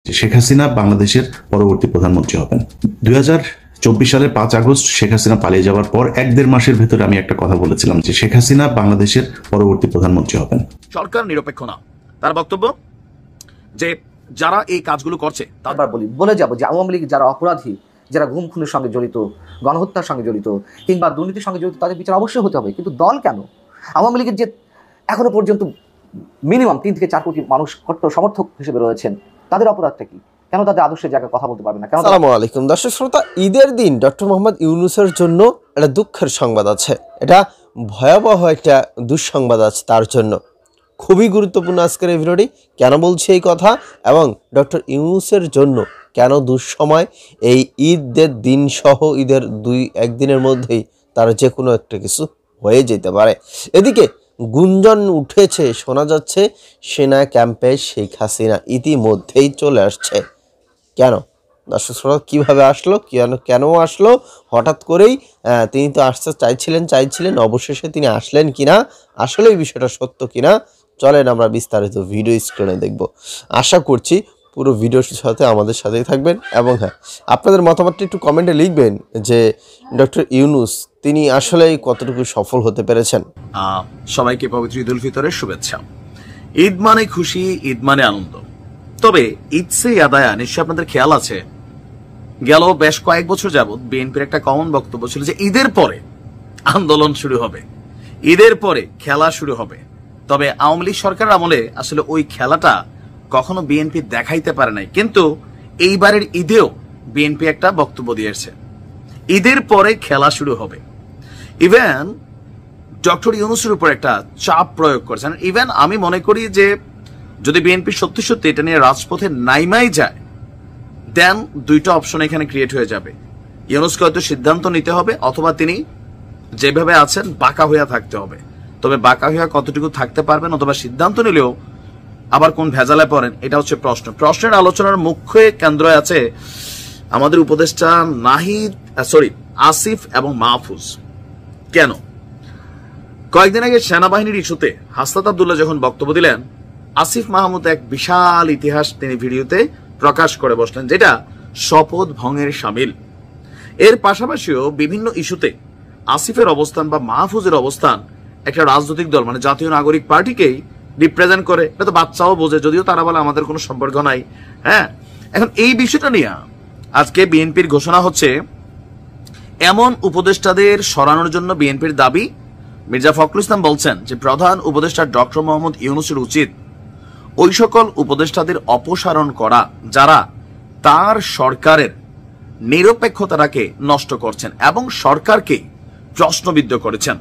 শেখ হাসিনা বাংলাদেশের পরবর্তী প্রধানমন্ত্রী হবেন। 2024 সালের 5 আগস্ট শেখ হাসিনা পালিয়ে যাওয়ার পর 1-1.5 মাসের ভেতরে আমি একটা কথা বলেছিলাম যে শেখ হাসিনা বাংলাদেশের পরবর্তী প্রধানমন্ত্রী হবেন। সরকার নিরপেক্ষ না, তার বক্তব্য যে যারা এই কাজগুলো করছে তারপর বলে যাব যে আওয়ামী লীগ যারা অপরাধী, যারা গুম খুনের সঙ্গে জড়িত, গণহত্যার সঙ্গে জড়িত কিংবা দুর্নীতির সঙ্গে জড়িত, তাদের বিচার অবশ্যই হতে হবে। কিন্তু দল কেন? আওয়ামী লীগের যে এখনো পর্যন্ত মিনিমাম 3 থেকে 4 কোটি মানুষ কট্টর সমর্থক হিসেবে রয়েছেন, তাদের অপরাধটা কি? কেন তাদের আদর্শের জায়গায় কথা বলতে পারবে না? আসসালামু আলাইকুম দর্শক শ্রোতা, ঈদের দিন ডক্টর মোহাম্মদ ইউনূসের জন্য একটা দুঃখের সংবাদ আছে, এটা ভয়াবহ একটা দুঃসংবাদ আছে তার জন্য। খুবই গুরুত্বপূর্ণ আজকের এই ভিডিওটি। কেন বলছি এই কথা এবং ডক্টর ইউনূসের জন্য কেন দুঃসময়, এই ঈদের দিন সহ ঈদের 2-1 দিনের মধ্যেই তার যে কোনো একটা কিছু হয়ে যেতে পারে। এদিকে গুঞ্জন উঠেছে, শোনা যাচ্ছে সেনা ক্যাম্পে শেখ হাসিনা ইতিমধ্যেই চলে আসছে। কেন দর্শক শ্রোতা, কীভাবে আসলো, কেন আসলো হঠাৎ করেই? তিনি তো আসতে চাইছিলেন, অবশেষে তিনি আসলেন কিনা, আসলে এই বিষয়টা সত্য কিনা, চলেন আমরা বিস্তারিত ভিডিও স্ক্রিনে দেখব। আশা করছি পুরো ভিডিওর সাথে আমাদের সাথেই থাকবেন এবং হ্যাঁ, আপনাদের মতামতটা একটু কমেন্টে লিখবেন যে ডক্টর ইউনূস তিনি আসলেই কতটুকু সফল হতে পেরেছেন। সবাইকে পবিত্র ঈদ উল ফিতরের শুভেচ্ছা। ঈদ মানে খুশি, ঈদ মানে আনন্দ। তবে ঈদ সে আদায়া, নিশ্চয় আপনাদের খেয়াল আছে গেল বেশ কয়েক বছর যাবৎ বিএনপির একটা কমন বক্তব্য ছিল যে ঈদের পরে আন্দোলন শুরু হবে, ঈদের পরে খেলা শুরু হবে। তবে আওয়ামী লীগ সরকারের আমলে আসলে ওই খেলাটা কখনো বিএনপি দেখাইতে পারে নাই, কিন্তু এইবারের ঈদেও বিএনপি একটা বক্তব্য দিয়েছে, ঈদের পরে খেলা শুরু হবে। ইভেন ডক্টর ইউনূসের উপর একটা চাপ প্রয়োগ করেছেন। ইভেন আমি মনে করি যে যদি বিএনপি সত্যি সত্যি এটা নিয়ে রাজপথে নাইমাই যায়, দেন 2টা অপশন এখানে ক্রিয়েট হয়ে যাবে। ইউনূসকে হয়তো সিদ্ধান্ত নিতে হবে, অথবা তিনি যেভাবে আছেন বাঁকা হইয়া থাকতে হবে। তবে বাঁকা হইয়া কতটুকু থাকতে পারবেন, অথবা সিদ্ধান্ত নিলেও আবার কোন ভেজালে পড়েন, এটা হচ্ছে প্রশ্ন। প্রশ্নের আলোচনার মুখ্য কেন্দ্রে আছে আমাদের উপদেষ্টা আসিফ এবং মাহফুজ। কেন? কয়েকদিন আগে সেনাবাহিনীর ইস্যুতে হাসনাত আব্দুল্লাহ যখন বক্তব্য দিলেন, আসিফ মাহমুদ এক বিশাল ইতিহাস তিনি ভিডিওতে প্রকাশ করে বসলেন, যেটা শপথ ভঙ্গের শামিল। এর পাশাপাশিও বিভিন্ন ইস্যুতে আসিফের অবস্থান বা মাহফুজের অবস্থান একটা রাজনৈতিক দল মানে জাতীয় নাগরিক পার্টিকেই রিপ্রেজেন্ট করে। এটা তো বাচ্চাও বোঝে, যদিও তারা বলে আমাদের কোনো সম্পর্ক নাই। হ্যাঁ, এখন এই বিষয়টা নিয়ে আজকে বিএনপির ঘোষণা হচ্ছে, এমন উপদেষ্টাদের সরানোর জন্য বিএনপির দাবি। মির্জা ফখরুল ইসলাম বলছেন যে প্রধান উপদেষ্টা ডক্টর মোহাম্মদ ইউনূসের উচিত ওই সকল উপদেষ্টাদের অপসারণ করা যারা তার সরকারের নিরপেক্ষতাটাকে নষ্ট করছেন এবং সরকারকে প্রশ্নবিদ্ধ করেছেন।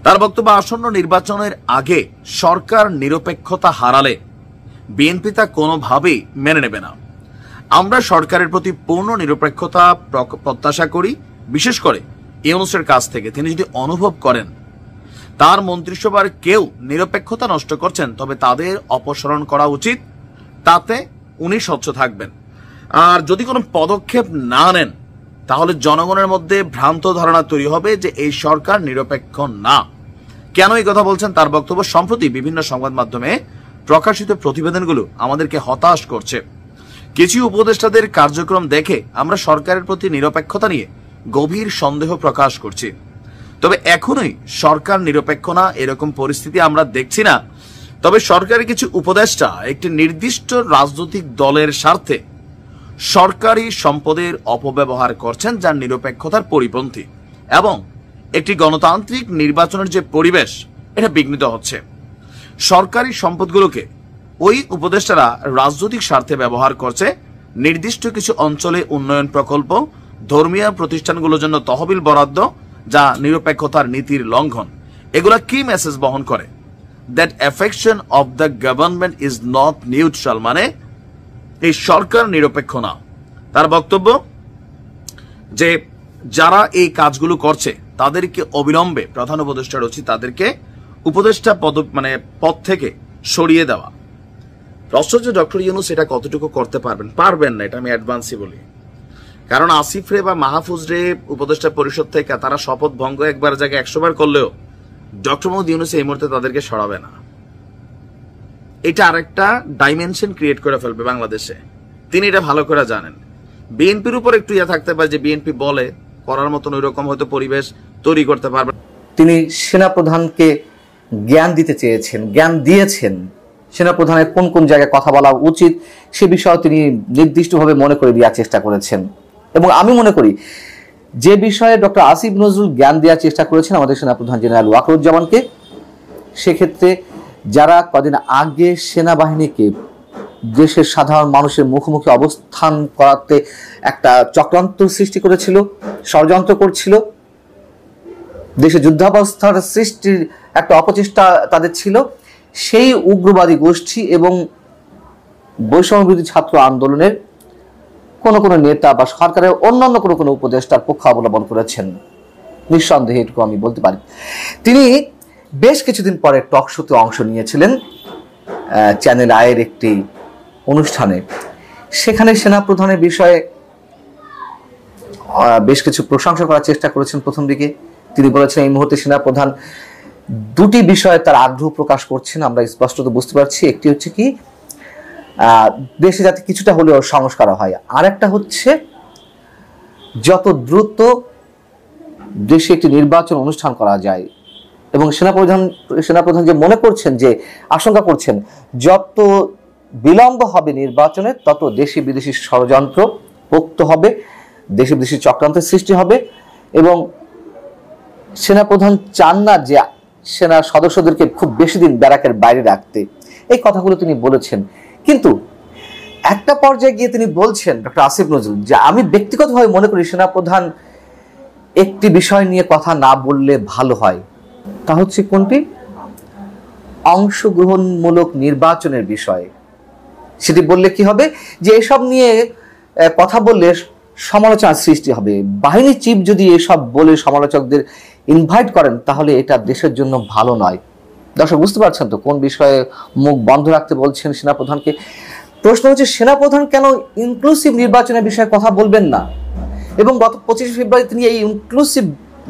তার বক্তব্য, আসন্ন নির্বাচনের আগে সরকার নিরপেক্ষতা হারালে বিএনপি তা কোনোভাবেই মেনে নেবে না। আমরা সরকারের প্রতি পূর্ণ নিরপেক্ষতা প্রত্যাশা করি, বিশেষ করে ইউনূসের কাছ থেকে। তিনি যদি অনুভব করেন তার মন্ত্রিসভার কেউ নিরপেক্ষতা নষ্ট করছেন, তবে তাদের অপসারণ করা উচিত, তাতে উনি স্বচ্ছ থাকবেন। আর যদি কোনো পদক্ষেপ না নেন, তাহলে জনগণের মধ্যে ভ্রান্ত ধারণা তৈরি হবে যে এই সরকার নিরপেক্ষ না। কেন এই কথা বলছেন? তার বক্তব্য, সম্প্রতি বিভিন্ন সংবাদ মাধ্যমে প্রকাশিত প্রতিবেদনগুলো আমাদেরকে হতাশ করছে। কিছু উপদেষ্টাদের কার্যক্রম দেখে আমরা সরকারের প্রতি নিরপেক্ষতা নিয়ে গভীর সন্দেহ প্রকাশ করছি। তবে এখনোই সরকার নিরপেক্ষ না এরকম পরিস্থিতি আমরা দেখছি না। তবে সরকারের কিছু উপদেষ্টা একটি নির্দিষ্ট রাজনৈতিক দলের স্বার্থে সরকারি সম্পদের অপব্যবহার করছেন, যার নিরপেক্ষতার পরিপন্থী, এবং একটি গণতান্ত্রিক নির্বাচনের যে পরিবেশ, এটা বিঘ্নিত হচ্ছে। সরকারি সম্পদগুলোকে ওই উপদেষ্টারা রাজনৈতিক স্বার্থে ব্যবহার করছে। নির্দিষ্ট কিছু অঞ্চলে উন্নয়ন প্রকল্প, ধর্মীয় প্রতিষ্ঠানগুলোর জন্য তহবিল বরাদ্দ, যা নিরপেক্ষতার নীতির লঙ্ঘন। এগুলা কি মেসেজ বহন করে? That affection of the government is not neutral, মানে এই সরকার নিরপেক্ষ না। তার বক্তব্য যে যারা এই কাজগুলো করছে তাদেরকে অবিলম্বে প্রধান উপদেষ্টার উচিত তাদেরকে উপদেষ্টা পদ থেকে সরিয়ে দেওয়া। প্রশ্ন যে ডক্টর ইউনূস এটা কতটুকু করতে পারবেন না, এটা আমি অ্যাডভান্সই বলি। কারণ আসিফ রে বা মাহফুজ রে উপদেষ্টা পরিষদ থেকে তারা শপথ ভঙ্গ একবার জায়গায় 100 বার করলেও ডক্টর মোহাম্মদ ইউনূস এই মুহূর্তে তাদেরকে সরাবে না। এটা আরেকটা ডাইমেনশন ক্রিয়েট করে ফেলবে বাংলাদেশে। তিনি এটা ভালো করে জানেন। বিএনপির উপর একটু ইয়ে থাকতে পারে যে বিএনপি বলে করার মতন ওই রকম হয়তো পরিবেশ তৈরি করতে পারবে। তিনি সেনাপ্রধানকে জ্ঞান দিতে চেয়েছেন, জ্ঞান দিয়েছেন। সেনাপ্রধানের কোন কোন জায়গায় কথা বলা উচিত সে বিষয়ে তিনি নির্দিষ্টভাবে মনে করে দেওয়ার চেষ্টা করেছেন। এবং আমি মনে করি যে বিষয়ে ডক্টর আসিফ নজরুল জ্ঞান দেওয়ার চেষ্টা করেছেন আমাদের সেনাপ্রধান জেনারেল ওয়াকারুজ্জামানকে, সেক্ষেত্রে যারা কদিন আগে সেনাবাহিনীকে দেশের সাধারণ মানুষের মুখোমুখি অবস্থান করাতে একটা চক্রান্ত সৃষ্টি করেছিল, ষড়যন্ত্র করছিল, দেশে যুদ্ধাবস্থার সৃষ্টির একটা অপচেষ্টা তাদের ছিল, সেই উগ্রবাদী গোষ্ঠী এবং বৈষম্যবিরোধী ছাত্র আন্দোলনের কোনো কোনো নেতা বা সরকারের অন্যান্য কোনো কোনো উপদেষ্টার পক্ষ অবলম্বন করেছেন, নিঃসন্দেহে এটুকু আমি বলতে পারি। তিনি বেশ কিছুদিন পরে টক শোতে অংশ নিয়েছিলেন চ্যানেল আয়ের একটি অনুষ্ঠানে। সেখানে সেনাপ্রধানের বিষয়ে বেশ কিছু প্রশংসা করার চেষ্টা করেছেন। প্রথম দিকে তিনি বলেছেন এই মুহূর্তে সেনাপ্রধান দুটি বিষয়ে তার আগ্রহ প্রকাশ করছেন, আমরা স্পষ্টত বুঝতে পারছি। একটি হচ্ছে কি দেশে যাতে কিছুটা হলেও সংস্কার হয়, আর একটা হচ্ছে যত দ্রুত দেশে একটি নির্বাচন অনুষ্ঠান করা যায়। এবং সেনাপ্রধান যে মনে করছেন, যে আশঙ্কা করছেন, যত বিলম্ব হবে নির্বাচনে তত দেশি বিদেশি ষড়যন্ত্র পোক্ত হবে, দেশি বিদেশি চক্রান্তের সৃষ্টি হবে। এবং সেনাপ্রধান চান না যে সেনার সদস্যদেরকে খুব বেশি দিন ব্যারাকের বাইরে রাখতে। এই কথাগুলো তিনি বলেছেন। কিন্তু একটা পর্যায়ে গিয়ে তিনি বলছেন, ডক্টর আসিফ নজরুল, যে আমি ব্যক্তিগতভাবে মনে করি সেনাপ্রধান একটি বিষয় নিয়ে কথা না বললে ভালো হয়। তা হচ্ছে কোনটি? অংশগ্রহণমূলক নির্বাচনের বিষয়ে। সেটি বললে কি হবে, যে এসব নিয়ে কথা বললে সমালোচনার সৃষ্টি হবে। বাহিনী চিফ যদি এসব বলে সমালোচকদের ইনভাইট করেন তাহলে এটা দেশের জন্য ভালো নয়। দর্শক বুঝতে পারছেন তো কোন বিষয়ে মুখ বন্ধ রাখতে বলছেন সেনাপ্রধানকে। প্রশ্ন হচ্ছে সেনাপ্রধান কেন ইনক্লুসিভ নির্বাচনের বিষয়ে কথা বলবেন না? এবং গত 25 ফেব্রুয়ারি তিনি এই ইনক্লুসিভ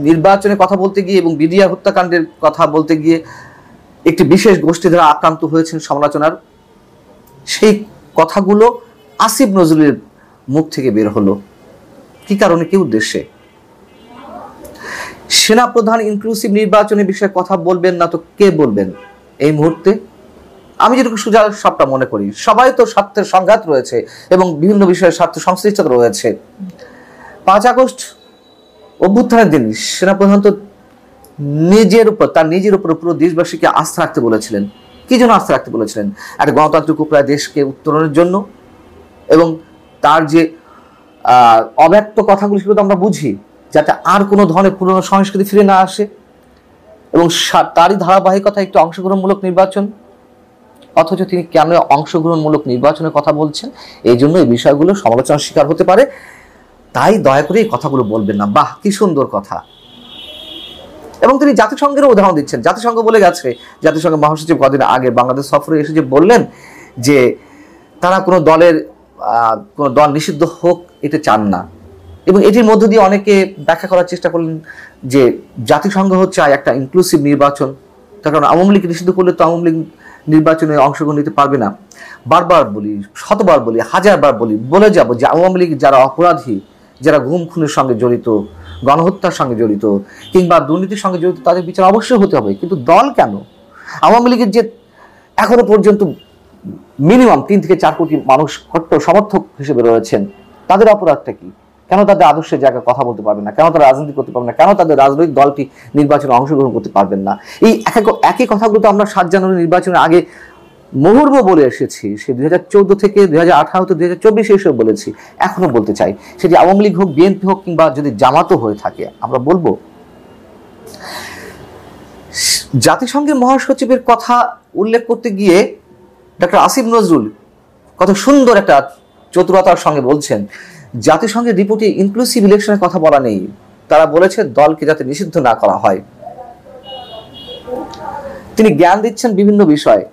নির্বাচনের কথা বলতে গিয়ে এবং বিডিআর হত্যাকাণ্ডের কথা বলতে গিয়ে একটি বিশেষ গোষ্ঠী দ্বারা আক্রান্ত হয়েছেন সমালোচনার। সেই কথাগুলো আসিফ নজরুলের মুখ থেকে বের হলো কি কারণে, কি উদ্দেশ্যে? সেনাপ্রধান ইনক্লুসিভ নির্বাচনের বিষয়ে কথা বলবেন না তো কে বলবেন এই মুহূর্তে? আমি যেটুকু সুজা সবটা মনে করি, সবাই তো স্বার্থের সংঘাত রয়েছে এবং বিভিন্ন বিষয়ে স্বার্থ সংশ্লিষ্টতা রয়েছে। 5 আগস্ট অভ্যুত্থানের দিন সেনাপ্রধান তো তার নিজের উপর পুরো দেশবাসীকে আস্থা রাখতে বলেছিলেন। কি জন্য আস্থা রাখতে বলেছিলেন? একটা গণতান্ত্রিক উপায়ে দেশকে উত্তরণের জন্য। এবং তার যে অব্যক্ত কথাগুলো সেগুলো তো আমরা বুঝি, যাতে আর কোনো ধরনের পুরনো সংস্কৃতি ফিরে না আসে। এবং তারই ধারাবাহিকতা একটি অংশগ্রহণমূলক নির্বাচন। অথচ তিনি কেন অংশগ্রহণমূলক নির্বাচনের কথা বলছেন? এই জন্য এই বিষয়গুলো সমালোচনার শিকার হতে পারে, তাই দয়া করে এই কথাগুলো বলবেন না। বাহ, কি সুন্দর কথা। এবং তিনি জাতিসংঘেরও উদাহরণ দিচ্ছেন। জাতিসংঘ বলে গেছে, জাতিসংঘের মহাসচিব কদিন আগে বাংলাদেশ সফরে এসে যে বললেন যে তারা কোনো দল নিষিদ্ধ হোক এটা চান না। এবং এটির মধ্য দিয়ে অনেকে ব্যাখ্যা করার চেষ্টা করলেন যে জাতিসংঘ চায় একটা ইনক্লুসিভ নির্বাচন, তার কারণ আওয়ামী লীগ নিষিদ্ধ করলে তো আওয়ামী লীগ নির্বাচনে অংশগ্রহণ নিতে পারবে না। বারবার বলি, শতবার বলি, হাজারবার বলে যাব যে আওয়ামী লীগ যারা অপরাধী, যারা গুম খুনের সঙ্গে জড়িত, গণহত্যার সঙ্গে জড়িত কিংবা দুর্নীতির সঙ্গে জড়িত, তাদের বিচার অবশ্যই হতে হবে। কিন্তু দল কেন? আওয়ামী লীগের যে এখনো পর্যন্ত মিনিমাম 3 থেকে 4 কোটি মানুষ কট্টর সমর্থক হিসেবে রয়েছেন, তাদের অপরাধটা কি? কেন তাদের আদর্শের জায়গায় কথা বলতে পারবেন না? কেন তারা রাজনীতি করতে পারবেন না? কেন তাদের রাজনৈতিক দলটি নির্বাচনে অংশগ্রহণ করতে পারবেন না? এই একই কথাগুলো তো আমরা 7 জানুয়ারি নির্বাচনের আগে মুহুর্ব বলে এসেছি। সে 2014 থেকে 2018 থেকে 2024 এসেও বলেছি, এখনো বলতে চাই। সেটি আওয়ামী লীগ হোক, বিএনপি হোক কিংবা যদি জামাতও হয়ে থাকে, আমরা বলবো জাতিসংঘের মহাসচিবের কথা উল্লেখ করতে গিয়ে ডক্টর আসিফ নজরুল কত সুন্দর একটা চতুরতার সঙ্গে বলছেন, জাতিসংঘের রিপোর্টে ইনক্লুসিভ ইলেকশনের কথা বলা নেই। তারা বলেছে দলকে যাতে নিষিদ্ধ না করা হয়। তিনি জ্ঞান দিচ্ছেন বিভিন্ন বিষয়ে।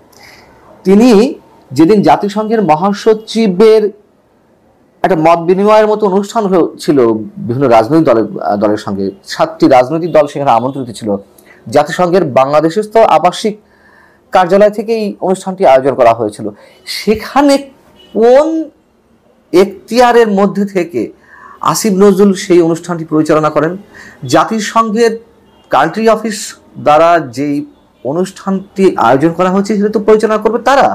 তিনি যেদিন জাতিসংঘের মহাসচিবের একটা মত বিনিময়ের মতো অনুষ্ঠান ছিল বিভিন্ন রাজনৈতিক দলের সঙ্গে, 7টি রাজনৈতিক দল সেখানে আমন্ত্রিত ছিল। জাতিসংঘের বাংলাদেশের তো আবাসিক কার্যালয় থেকে এই অনুষ্ঠানটি আয়োজন করা হয়েছিল। সেখানে কোন এখতিয়ারের মধ্যে থেকে আসিফ নজরুল সেই অনুষ্ঠানটি পরিচালনা করেন। জাতিসংঘের কান্ট্রি অফিস দ্বারা যেই অনুষ্ঠানটি আয়োজন করা হয়েছে সেটা তো পরিচালনা করবে তারা,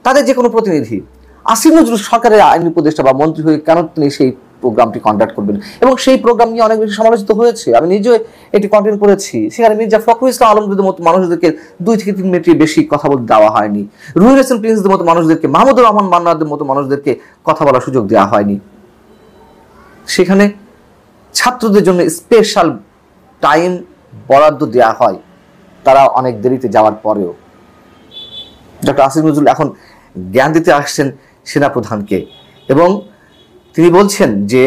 তাদের যে কোনো প্রতিনিধি। আসিফ নজরুল সরকারের আইন উপদেষ্টা বা মন্ত্রী হয়ে কেন তিনি সেই প্রোগ্রামটি কন্ডাক্ট করবেন? এবং সেই প্রোগ্রাম নিয়ে অনেক বেশি সমালোচিত হয়েছে। আমি নিজে এটি কন্টেন্ট করেছি। সেখানে মির্জা ফখরুল ইসলাম আলমগীরের মতো মানুষদেরকে 2 থেকে 3 মিনিটের বেশি কথা বলতে দেওয়া হয়নি। রুহুল হাসান প্রিন্সদের মতো মানুষদেরকে, মাহমুদুর রহমান মান্নাদের মতো মানুষদেরকে কথা বলার সুযোগ দেওয়া হয়নি। সেখানে ছাত্রদের জন্য স্পেশাল টাইম বরাদ্দ দেওয়া হয়, তারা অনেক দেরিতে যাওয়ার পরেও। ডক্টর আসিফ নজরুল এখন জ্ঞান দিতে আসছেন সেনাপ্রধানকে এবং তিনি বলছেন যে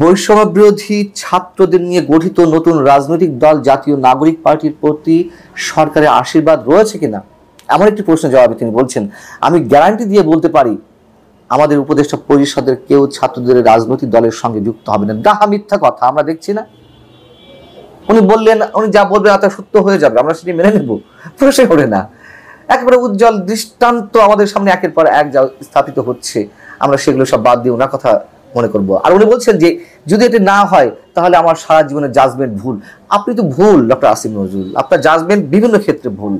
বৈষম্য বিরোধী ছাত্রদের নিয়ে গঠিত নতুন রাজনৈতিক দল জাতীয় নাগরিক পার্টির প্রতি সরকারের আশীর্বাদ রয়েছে কিনা, এমন একটি প্রশ্নের জবাবে তিনি বলছেন, আমি গ্যারান্টি দিয়ে বলতে পারি আমাদের উপদেষ্টা পরিষদের কেউ ছাত্রদের রাজনৈতিক দলের সঙ্গে যুক্ত হবে না। ডাহা মিথ্যা কথা, আমরা দেখছি না। উনি বললেন, উনি যা বলবেন তা সত্য হয়ে যাবে, আমরা সেটি মেনে নেব, প্রশ্ন করে না। একেবারে উজ্জ্বল দৃষ্টান্ত আমাদের সামনে একের পর এক যা স্থাপিত হচ্ছে, আমরা সেগুলো সব বাদ দিয়ে ওনার কথা মনে করব। আর উনি বলছেন যে যদি এটি না হয় তাহলে আমার সারা জীবনের জাজমেন্ট ভুল। আপনি তো ভুল ডক্টর আসিফ নজরুল, আপনার জাজমেন্ট বিভিন্ন ক্ষেত্রে ভুল।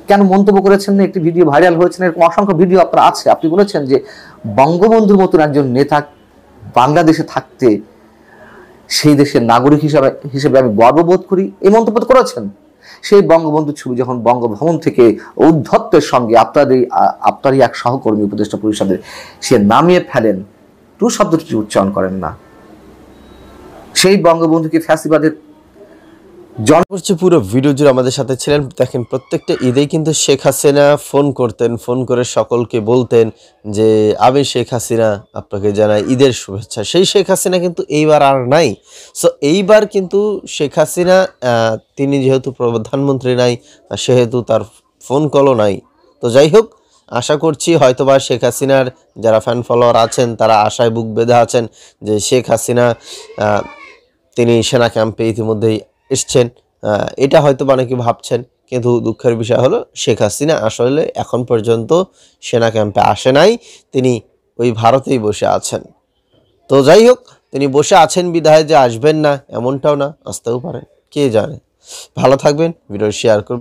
কেন মন্তব্য করেছেন না, একটি ভিডিও ভাইরাল হয়েছে, এরকম অসংখ্য ভিডিও আপনার আছে। আপনি বলেছেন যে বঙ্গবন্ধুর মতন একজন নেতা বাংলাদেশে থাকতে সেই দেশের নাগরিক হিসেবে আমি গর্ববোধ করি, এই মন্তব্য করেছেন। সেই বঙ্গবন্ধুর ছবি যখন বঙ্গভবন থেকে ঔদ্ধত্যের সঙ্গে আপনারই এক সহকর্মী উপদেষ্টা পরিষদের সে নামিয়ে ফেলেন, টু শব্দটি উচ্চারণ করেন না, সেই বঙ্গবন্ধুকে ফ্যাসিবাদের করছে পুরো ভিডিও জুড়ে আমাদের সাথে ছিলেন। দেখেন প্রত্যেকটা ঈদেই কিন্তু শেখ হাসিনা ফোন করতেন, ফোন করে সকলকে বলতেন যে আমি শেখ হাসিনা আপনাকে জানাই ঈদের শুভেচ্ছা। সেই শেখ হাসিনা কিন্তু এইবার আর নাই। সো এইবার কিন্তু শেখ হাসিনা তিনি যেহেতু প্রধানমন্ত্রী নাই, সেহেতু তার ফোন কলও নাই। তো যাই হোক, আশা করছি হয়তোবা শেখ হাসিনার যারা ফ্যান ফলোয়ার আছেন তারা আশায় বুক বেঁধে আছেন যে শেখ হাসিনা তিনি সেনা ক্যাম্পে ইতিমধ্যেই এসছেন, এটা হয়তো অনেকে ভাবছেন। কিন্তু দুঃখের বিষয় হলো শেখ হাসিনা আসলে এখন পর্যন্ত সেনা ক্যাম্পে আসে নাই, তিনি ওই ভারতেই বসে আছেন। তো যাই হোক, তিনি বসে আছেন বিধায় যে আসবেন না এমনটাও না, আসতেও পারেন, কে জানে। ভালো থাকবেন, ভিডিও শেয়ার করবেন।